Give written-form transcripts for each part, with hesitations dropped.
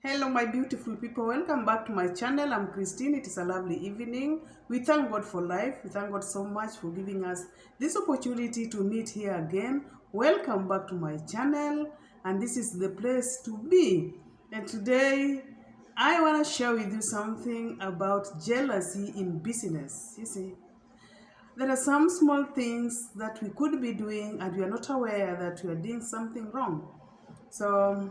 Hello my beautiful people, welcome back to my channel. I'm Christine. It is a lovely evening. We thank God for life. We thank God so much for giving us this opportunity to meet here again. Welcome back to my channel, and this is the place to be. And today I want to share with you something about jealousy in business. You see, there are some small things that we could be doing and we are not aware that we are doing something wrong. So,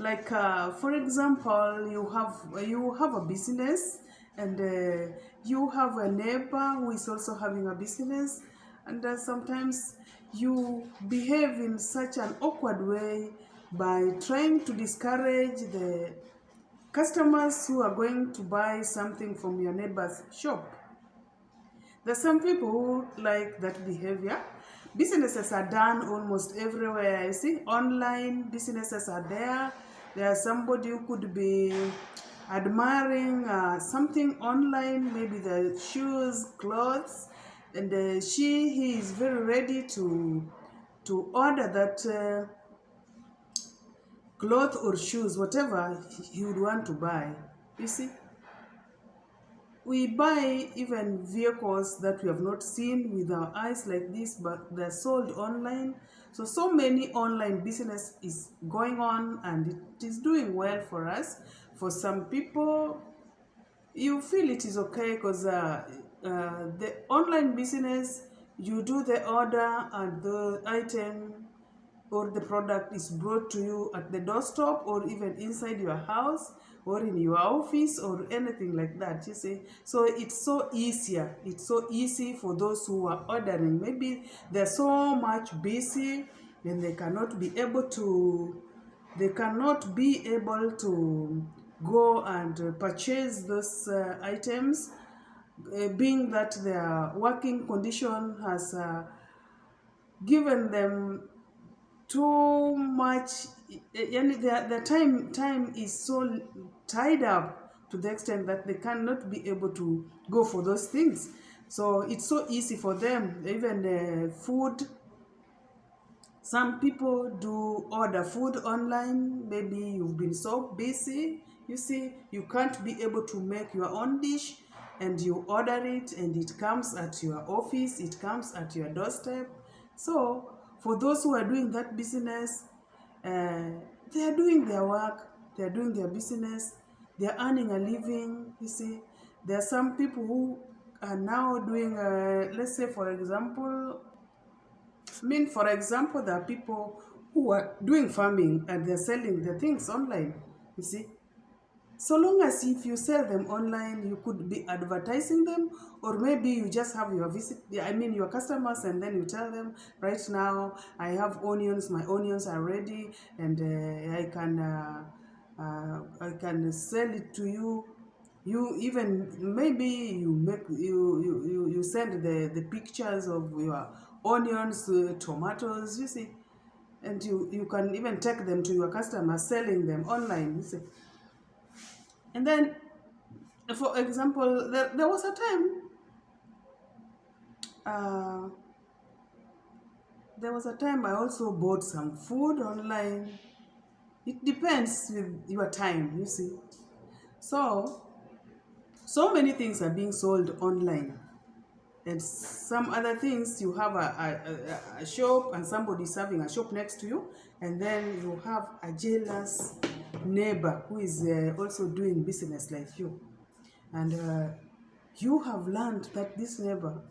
like for example, you have a business, and you have a neighbor who is also having a business, and sometimes you behave in such an awkward way by trying to discourage the customers who are going to buy something from your neighbor's shop. There's some people who like that behavior. Businesses are done almost everywhere. You see, online businesses are there. There's somebody who could be admiring something online, maybe the shoes, clothes, and he is very ready to order that cloth or shoes, whatever he would want to buy. You see, we buy even vehicles that we have not seen with our eyes like this, but they're sold online. So many online business is going on, and it is doing well for us. For some people, you feel it is okay because the online business, you do the order and the item or the product is brought to you at the doorstep or even inside your house or in your office or anything like that, you see. So it's so easy for those who are ordering. Maybe they're so much busy and they cannot be able to go and purchase those items, being that their working condition has given them too much. And the time is so tied up to the extent that they cannot be able to go for those things. So it's so easy for them. Even food, some people do order food online. Maybe you've been so busy, you see, you can't be able to make your own dish, and you order it and it comes at your office, it comes at your doorstep. So for those who are doing that business, uh, they are doing their work, they are doing their business, they are earning a living, you see. There are some people who are now doing, let's say for example, for example, there are people who are doing farming and they're selling their things online, you see. So long as if you sell them online, you could be advertising them, or maybe you just have your customers, and then you tell them, right now, I have onions, my onions are ready, and I can sell it to you. You even maybe you send the pictures of your onions, tomatoes, you see, and you can even take them to your customers, selling them online, you see. And then, for example, there was a time, uh, I also bought some food online. It depends with your time, you see. So many things are being sold online. And some other things, you have a shop and somebody is having a shop next to you, and then you have a jealous neighbor who is also doing business like you. And you have learned that this neighbor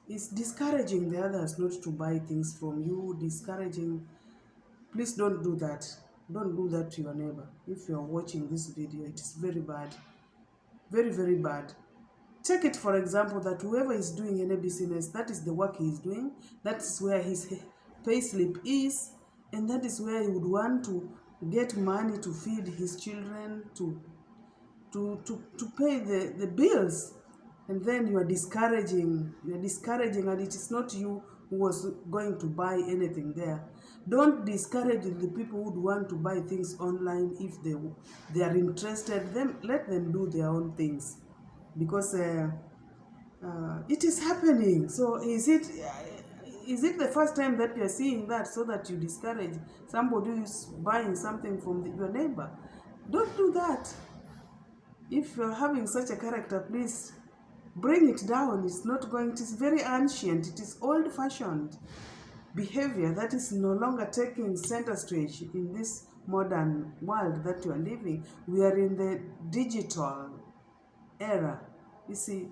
is discouraging the others not to buy things from you, discouraging. Please don't do that. Don't do that to your neighbor. If you are watching this video, it is very bad, very, very bad. Take it for example that whoever is doing any business, that is the work he is doing, that is where his pay slip is, and that is where he would want to get money to feed his children, to pay the bills. And then you are discouraging, and it is not you who was going to buy anything there. Don't discourage the people who would want to buy things online. If they are interested, then let them do their own things, because it is happening. So is it the first time that you are seeing that, so that you discourage somebody who is buying something from your neighbor? Don't do that. If you're having such a character, please bring it down. It's not going, it is very ancient, it is old-fashioned behavior that is no longer taking center stage in this modern world that you are living. We are in the digital era. You see,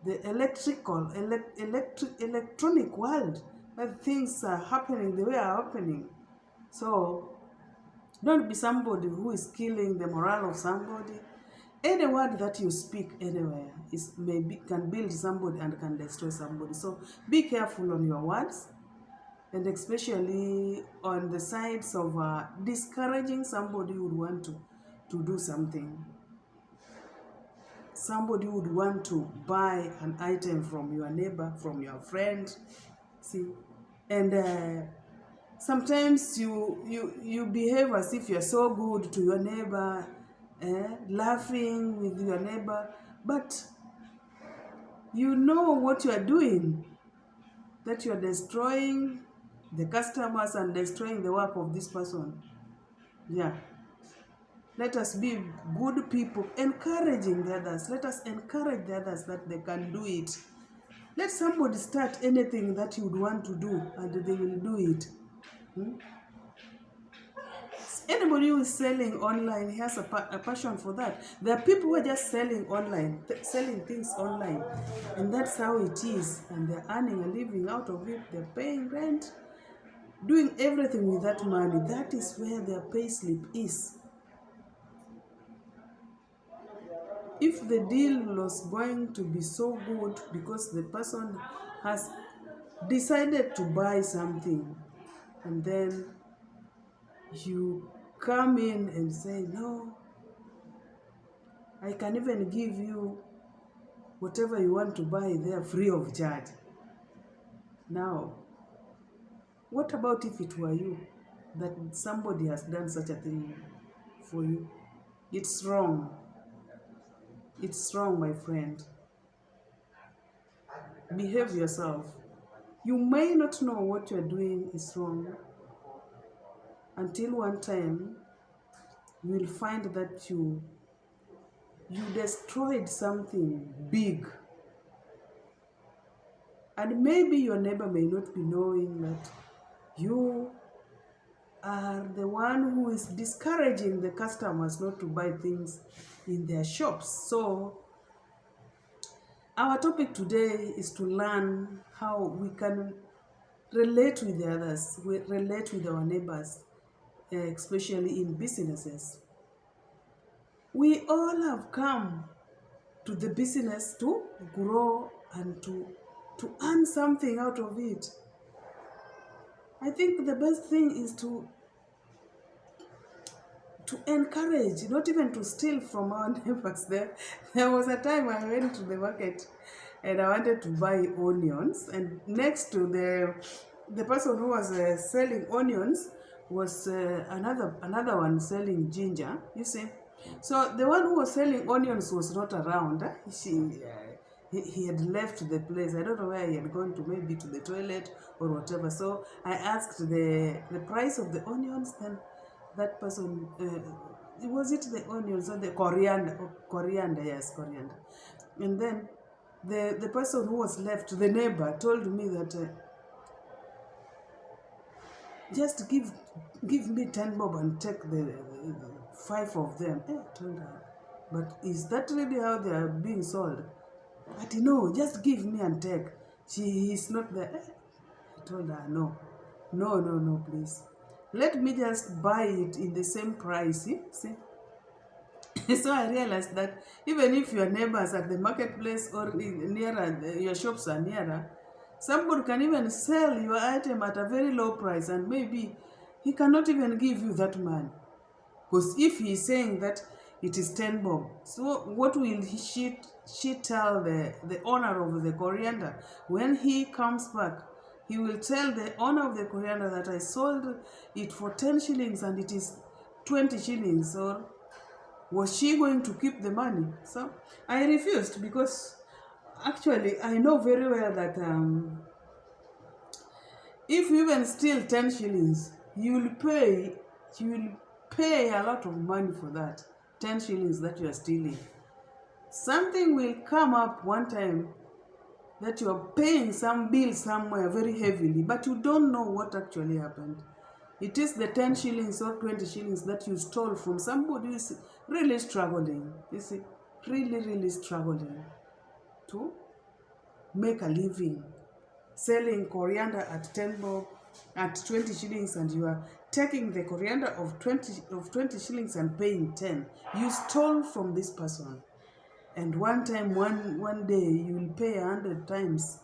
the electronic world, that things are happening the way are happening. So don't be somebody who is killing the morale of somebody. Any word that you speak anywhere can build somebody and can destroy somebody. So be careful on your words, and especially on the sides of discouraging somebody who would want to do something. Somebody would want to buy an item from your neighbor, from your friend. See, and sometimes you behave as if you're so good to your neighbor, laughing with your neighbor, but you know what you are doing, that you are destroying the customers and destroying the work of this person. Yeah. Let us be good people, encouraging the others. Let us encourage the others that they can do it. Let somebody start anything that you would want to do and they will do it. Anybody who is selling online has a passion for that. There are people who are just selling online, selling things online, and that's how it is. And they're earning a living out of it. They're paying rent, doing everything with that money. That is where their pay slip is. If the deal was going to be so good because the person has decided to buy something, and then you come in and say, no, I can even give you whatever you want to buy there free of charge. Now, what about if it were you, that somebody has done such a thing for you? It's wrong. It's wrong, my friend. Behave yourself. You may not know what you're doing is wrong until one time you will find that you destroyed something big. And maybe your neighbor may not be knowing that you are the one who is discouraging the customers not to buy things in their shops. So our topic today is to learn how we can relate with the others, relate with our neighbors, especially in businesses. We all have come to the business to grow and to earn something out of it. I think the best thing is to encourage, not even to steal from our neighbors. There was a time I went to the market and I wanted to buy onions, and next to the person who was selling onions was another one selling ginger, you see. So the one who was selling onions was not around. He had left the place. I don't know where he had gone to, maybe to the toilet or whatever. So I asked the price of the onions. Then that person, was it the onions or the coriander? Oh, coriander, yes, coriander. And then the person who was left, the neighbor, told me that just give me 10 bob and take the 5 of them. I told her, but is that really how they are being sold? But no, just give me and take. She is not there. I told her, no, please. Let me just buy it in the same price. See? So I realized that even if your neighbors at the marketplace or nearer, your shops are nearer, somebody can even sell your item at a very low price, and maybe he cannot even give you that money. Because if he is saying that it is 10 bob, so what will she tell the owner of the coriander? When he comes back, he will tell the owner of the coriander that I sold it for 10 shillings and it is 20 shillings. Or was she going to keep the money? So I refused, because actually I know very well that if you even steal 10 shillings, you will pay a lot of money for that 10 shillings that you are stealing. Something will come up one time that you are paying some bill somewhere very heavily, but you don't know what actually happened. It is the 10 shillings or 20 shillings that you stole from somebody who is really struggling. You see, really struggling to make a living, selling coriander at 10 bob, at 20 shillings, and you are taking the coriander of 20 shillings and paying 10. You stole from this person. And one time, one day, you will pay 100 times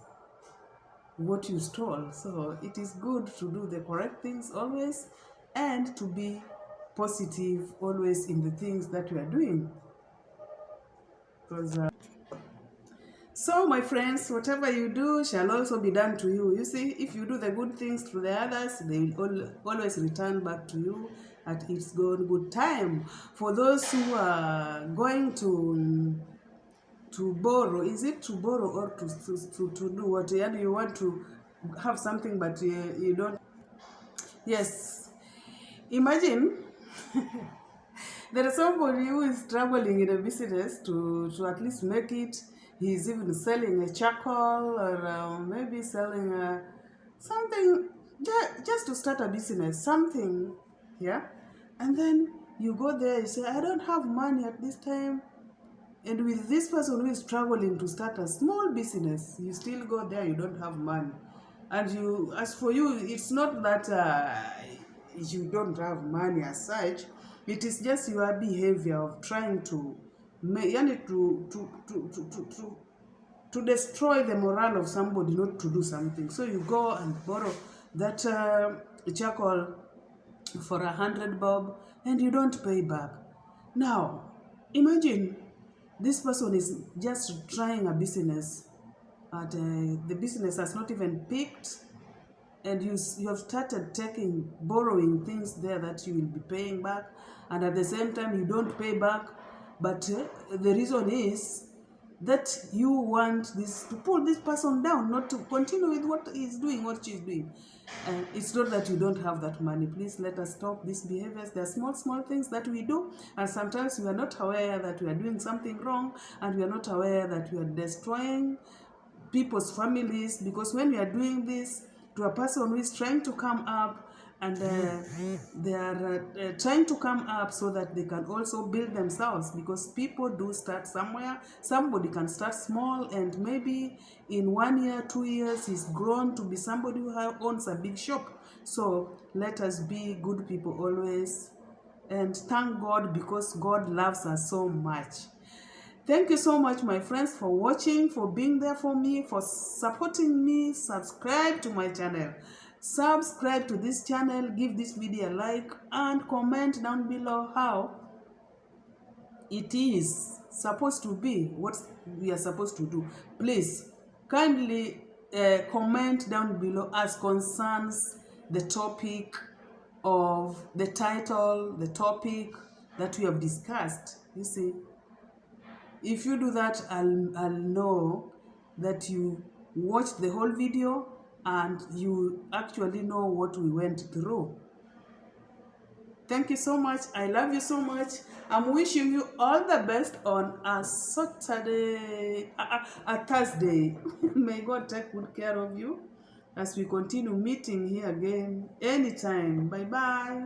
what you stole. So it is good to do the correct things always, and to be positive always in the things that you are doing. Because so, my friends, whatever you do shall also be done to you. You see, if you do the good things to the others, they will always return back to you at its good time. For those who are going to borrow, is it to borrow or to do what? And you want to have something but you don't. Yes, imagine there is somebody who is traveling in a business to at least make it. He's even selling a charcoal, or maybe selling something, just to start a business, something, yeah. And then you go there, you say, I don't have money at this time. And with this person who is struggling to start a small business, you still go there, you don't have money. And you, as for you, it's not that you don't have money as such. It is just your behavior of trying to to destroy the morale of somebody not to do something. So you go and borrow that charcoal for 100 bob and you don't pay back. Now, imagine this person is just trying a business, and the business has not even picked, and you have started borrowing things there that you will be paying back, and at the same time you don't pay back. But the reason is that you want this to pull this person down, not to continue with what he's doing, what she's doing. And it's not that you don't have that money. Please let us stop these behaviors. There are small things that we do, and sometimes we are not aware that we are doing something wrong, and we are not aware that we are destroying people's families, because when we are doing this to a person who is trying to come up, and they are trying to come up so that they can also build themselves, because people do start somewhere. Somebody can start small, and maybe in 1 year, 2 years, he's grown to be somebody who owns a big shop. So let us be good people always, and thank God, because God loves us so much. Thank you so much, my friends, for watching, for being there for me, for supporting me. Subscribe to my channel. Subscribe to this channel, give this video a like, and comment down below how it is supposed to be, what we are supposed to do. Please kindly comment down below as concerns the topic of the title, the topic that we have discussed. You see, if you do that, I'll know that you watched the whole video and you actually know what we went through. Thank you so much. I love you so much. I'm wishing you all the best on a Saturday, a Thursday. May God take good care of you as we continue meeting here again anytime. Bye-bye.